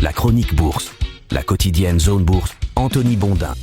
La chronique bourse, la quotidienne Zone Bourse, Anthony Bondin.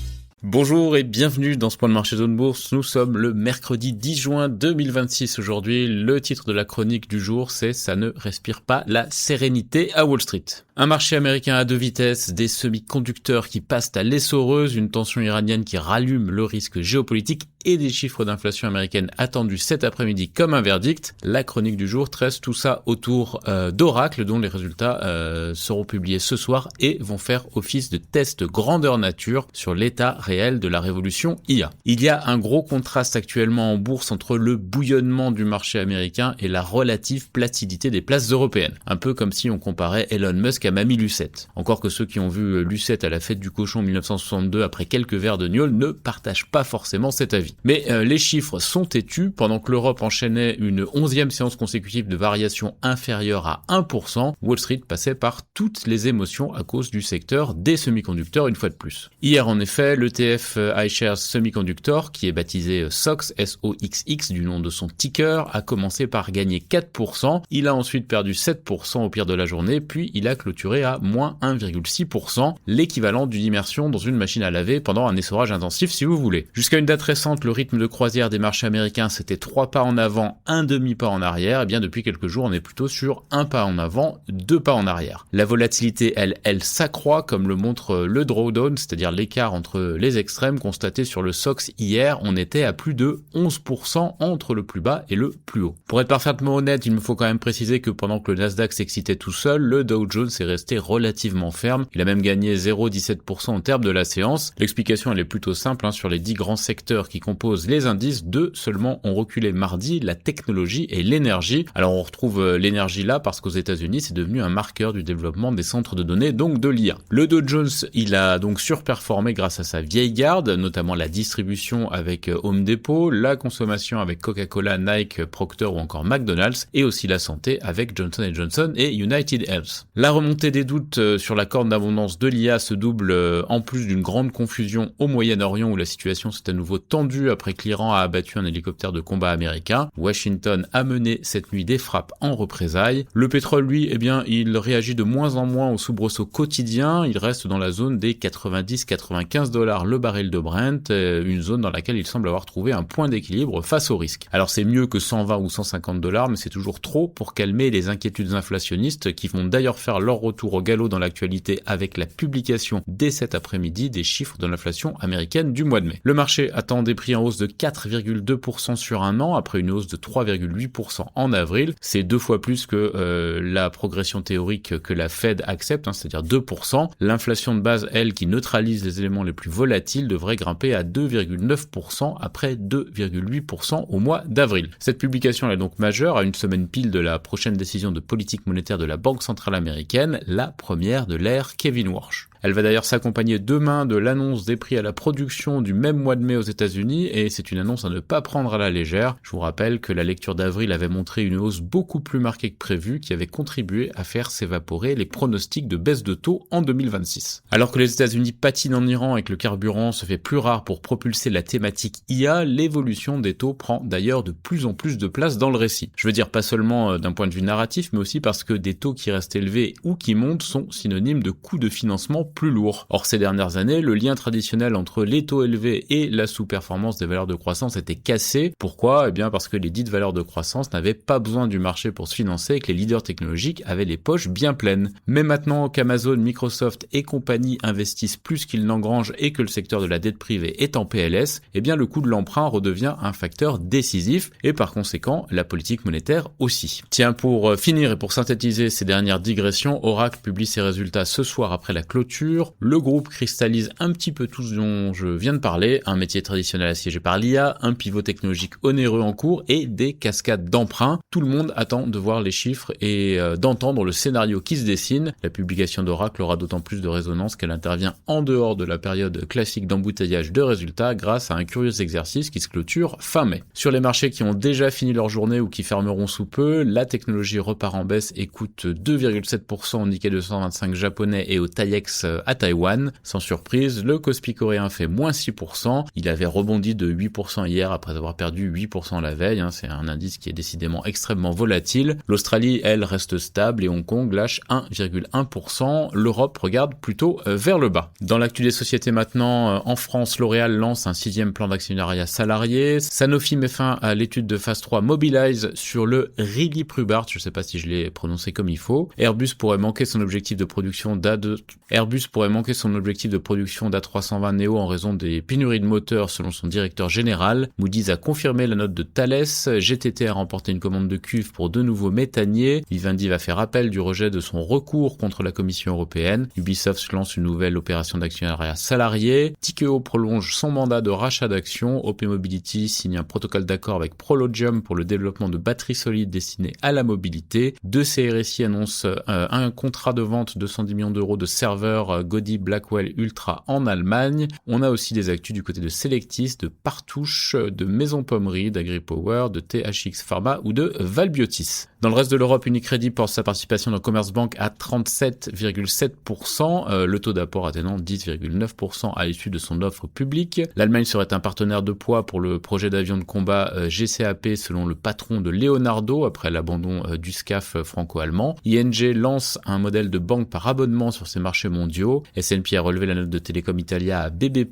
Bonjour et bienvenue dans ce point de marché Zone Bourse. Nous sommes le mercredi 10 juin 2026 aujourd'hui. Le titre de la chronique du jour, c'est « Ça ne respire pas la sérénité à Wall Street ». Un marché américain à deux vitesses, des semi-conducteurs qui passent à l'essoreuse, une tension iranienne qui rallume le risque géopolitique et des chiffres d'inflation américaine attendus cet après-midi comme un verdict. La chronique du jour tresse tout ça autour d'Oracle, dont les résultats seront publiés ce soir et vont faire office de test grandeur nature sur l'état réel de la révolution IA. Il y a un gros contraste actuellement en bourse entre le bouillonnement du marché américain et la relative placidité des places européennes. Un peu comme si on comparait Elon Musk à Mamie Lucette. Encore que ceux qui ont vu Lucette à la fête du cochon en 1962 après quelques verres de gnôle ne partagent pas forcément cet avis. Mais les chiffres sont têtus. Pendant que l'Europe enchaînait une 11e séance consécutive de variation inférieure à 1%, Wall Street passait par toutes les émotions à cause du secteur des semi-conducteurs une fois de plus. Hier en effet, l'ETF iShares Semiconductor, qui est baptisé SOX, S-O-X-X du nom de son ticker, a commencé par gagner 4%. Il a ensuite perdu 7% au pire de la journée, puis il a clôturé à moins 1,6%, l'équivalent d'une immersion dans une machine à laver pendant un essorage intensif si vous voulez. Jusqu'à une date récente, le rythme de croisière des marchés américains c'était 3 pas en avant, un demi-pas en arrière, et bien depuis quelques jours on est plutôt sur 1 pas en avant, 2 pas en arrière. La volatilité elle s'accroît comme le montre le drawdown, c'est-à-dire l'écart entre les extrêmes constaté sur le SOX hier, on était à plus de 11% entre le plus bas et le plus haut. Pour être parfaitement honnête, il me faut quand même préciser que pendant que le Nasdaq s'excitait tout seul, le Dow Jones est resté relativement ferme. Il a même gagné 0,17% au terme de la séance. L'explication elle est plutôt simple, sur les 10 grands secteurs qui composent les indices, 2 seulement ont reculé mardi, la technologie et l'énergie. Alors on retrouve l'énergie là parce qu'aux États-Unis c'est devenu un marqueur du développement des centres de données, donc de l'IA. Le Dow Jones, il a donc surperformé grâce à sa vieille garde, notamment la distribution avec Home Depot, la consommation avec Coca-Cola, Nike, Procter ou encore McDonald's, et aussi la santé avec Johnson & Johnson et United Health. La remontée des doutes sur la corne d'abondance de l'IA se double en plus d'une grande confusion au Moyen-Orient où la situation s'est à nouveau tendue après que l'Iran a abattu un hélicoptère de combat américain. Washington a mené cette nuit des frappes en représailles. Le pétrole, lui, il réagit de moins en moins aux soubresauts quotidiens. Il reste dans la zone des 90-95$ le baril de Brent, une zone dans laquelle il semble avoir trouvé un point d'équilibre face au risque. Alors c'est mieux que 120 ou 150$, mais c'est toujours trop pour calmer les inquiétudes inflationnistes qui vont d'ailleurs faire leur retour au galop dans l'actualité avec la publication dès cet après-midi des chiffres de l'inflation américaine du mois de mai. Le marché attend des prix en hausse de 4,2% sur un an après une hausse de 3,8% en avril. C'est 2 fois plus que la progression théorique que la Fed accepte, c'est-à-dire 2%. L'inflation de base, elle, qui neutralise les éléments les plus volatiles, devrait grimper à 2,9% après 2,8% au mois d'avril. Cette publication est donc majeure à une semaine pile de la prochaine décision de politique monétaire de la Banque centrale américaine, la première de l'ère Kevin Warsh. Elle va d'ailleurs s'accompagner demain de l'annonce des prix à la production du même mois de mai aux États-Unis et c'est une annonce à ne pas prendre à la légère. Je vous rappelle que la lecture d'avril avait montré une hausse beaucoup plus marquée que prévu qui avait contribué à faire s'évaporer les pronostics de baisse de taux en 2026. Alors que les États-Unis patinent en Iran et que le carburant se fait plus rare pour propulser la thématique IA, l'évolution des taux prend d'ailleurs de plus en plus de place dans le récit. Je veux dire pas seulement d'un point de vue narratif mais aussi parce que des taux qui restent élevés ou qui montent sont synonymes de coûts de financement plus lourd. Or, ces dernières années, le lien traditionnel entre les taux élevés et la sous-performance des valeurs de croissance était cassé. Pourquoi ? Eh bien, parce que les dites valeurs de croissance n'avaient pas besoin du marché pour se financer et que les leaders technologiques avaient les poches bien pleines. Mais maintenant qu'Amazon, Microsoft et compagnie investissent plus qu'ils n'engrangent et que le secteur de la dette privée est en PLS, eh bien, le coût de l'emprunt redevient un facteur décisif et par conséquent, la politique monétaire aussi. Tiens, pour finir et pour synthétiser ces dernières digressions, Oracle publie ses résultats ce soir après la clôture. Le groupe cristallise un petit peu tout ce dont je viens de parler, un métier traditionnel assiégé par l'IA, un pivot technologique onéreux en cours et des cascades d'emprunts. Tout le monde attend de voir les chiffres et d'entendre le scénario qui se dessine. La publication d'Oracle aura d'autant plus de résonance qu'elle intervient en dehors de la période classique d'embouteillage de résultats grâce à un curieux exercice qui se clôture fin mai. Sur les marchés qui ont déjà fini leur journée ou qui fermeront sous peu, la technologie repart en baisse et coûte 2,7% au Nikkei 225 japonais et au TAIEX à Taïwan. Sans surprise, le Kospi coréen fait moins 6%. Il avait rebondi de 8% hier après avoir perdu 8% la veille. C'est un indice qui est décidément extrêmement volatile. L'Australie, elle, reste stable et Hong Kong lâche 1,1%. L'Europe regarde plutôt vers le bas. Dans l'actu des sociétés maintenant, en France, L'Oréal lance un 6e plan d'actionnariat salarié. Sanofi met fin à l'étude de phase 3 Mobilize sur le riliprubart. Je ne sais pas si je l'ai prononcé comme il faut. Airbus pourrait manquer son objectif de production d'A320 Neo en raison des pénuries de moteurs selon son directeur général. Moody's a confirmé la note de Thales. GTT a remporté une commande de cuve pour 2 nouveaux méthaniers. Vivendi va faire appel du rejet de son recours contre la Commission européenne. Ubisoft lance une nouvelle opération d'actionnariat salarié. Tikeo prolonge son mandat de rachat d'actions. OP Mobility signe un protocole d'accord avec Prologium pour le développement de batteries solides destinées à la mobilité. 2CRSI annonce un contrat de vente de 110 millions d'euros de serveurs Gaudi Blackwell Ultra en Allemagne. On a aussi des actus du côté de Selectis, de Partouche, de Maison Pommery, d'AgriPower, de THX Pharma ou de Valbiotis. Dans le reste de l'Europe, Unicredit porte sa participation dans Commerzbank à 37,7%, le taux d'apport atteignant 10,9% à l'issue de son offre publique. L'Allemagne serait un partenaire de poids pour le projet d'avion de combat GCAP selon le patron de Leonardo après l'abandon du SCAF franco-allemand. ING lance un modèle de banque par abonnement sur ses marchés mondiaux. S&P a relevé la note de Telecom Italia à BB+.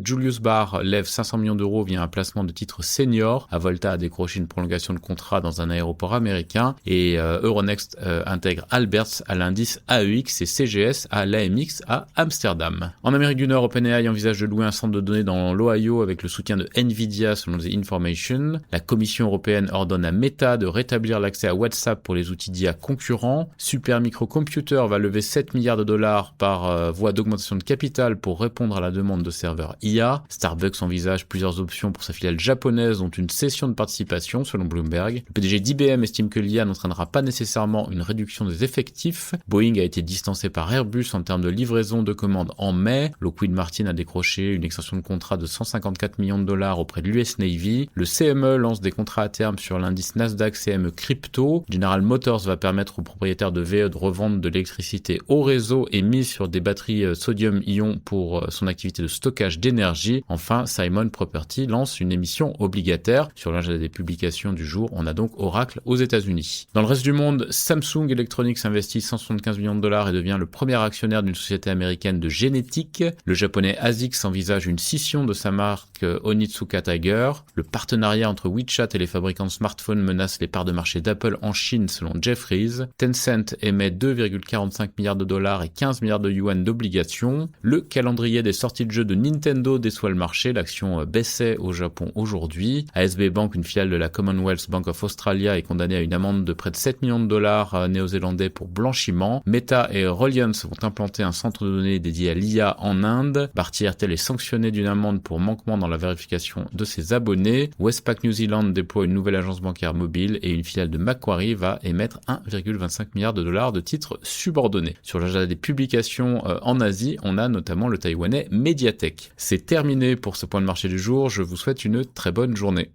Julius Baer lève 500 millions d'euros via un placement de titres senior. Avolta a décroché une prolongation de contrat dans un aéroport américain. Et Euronext intègre Alberts à l'indice AEX et CGS à l'AMX à Amsterdam. En Amérique du Nord, OpenAI envisage de louer un centre de données dans l'Ohio avec le soutien de Nvidia selon The Information. La Commission européenne ordonne à Meta de rétablir l'accès à WhatsApp pour les outils d'IA concurrents. Supermicrocomputer va lever 7 milliards de dollars par voie d'augmentation de capital pour répondre à la demande de serveurs IA. Starbucks envisage plusieurs options pour sa filiale japonaise dont une cession de participation selon Bloomberg. Le PDG d'IBM estime que l'IA n'entraînera pas nécessairement une réduction des effectifs. Boeing a été distancé par Airbus en termes de livraison de commandes en mai. Lockheed Martin a décroché une extension de contrat de 154 millions de dollars auprès de l'US Navy. Le CME lance des contrats à terme sur l'indice Nasdaq CME Crypto. General Motors va permettre aux propriétaires de VE de revendre de l'électricité au réseau et mise sur des batteries sodium-ion pour son activité de stockage d'énergie. Enfin, Simon Property lance une émission obligataire. Sur l'agenda des publications du jour, on a donc Oracle aux États-Unis. Dans le reste du monde, Samsung Electronics investit 175 millions de dollars et devient le premier actionnaire d'une société américaine de génétique. Le japonais ASICS envisage une scission de sa marque Onitsuka Tiger. Le partenariat entre WeChat et les fabricants de smartphones menace les parts de marché d'Apple en Chine selon Jefferies. Tencent émet 2,45 milliards de dollars et 15 milliards de yuan d'obligations. Le calendrier des sorties de jeux de Nintendo déçoit le marché. L'action baissait au Japon aujourd'hui. ASB Bank, une filiale de la Commonwealth Bank of Australia, est condamnée à une amende de près de 7 millions de dollars néo-zélandais pour blanchiment. Meta et Reliance vont implanter un centre de données dédié à l'IA en Inde. Bharti Airtel est sanctionné d'une amende pour manquement dans la vérification de ses abonnés. Westpac New Zealand déploie une nouvelle agence bancaire mobile et une filiale de Macquarie va émettre 1,25 milliard de dollars de titres subordonnés. Sur l'agenda des publications en Asie, on a notamment le taïwanais Mediatek. C'est terminé pour ce point de marché du jour. Je vous souhaite une très bonne journée.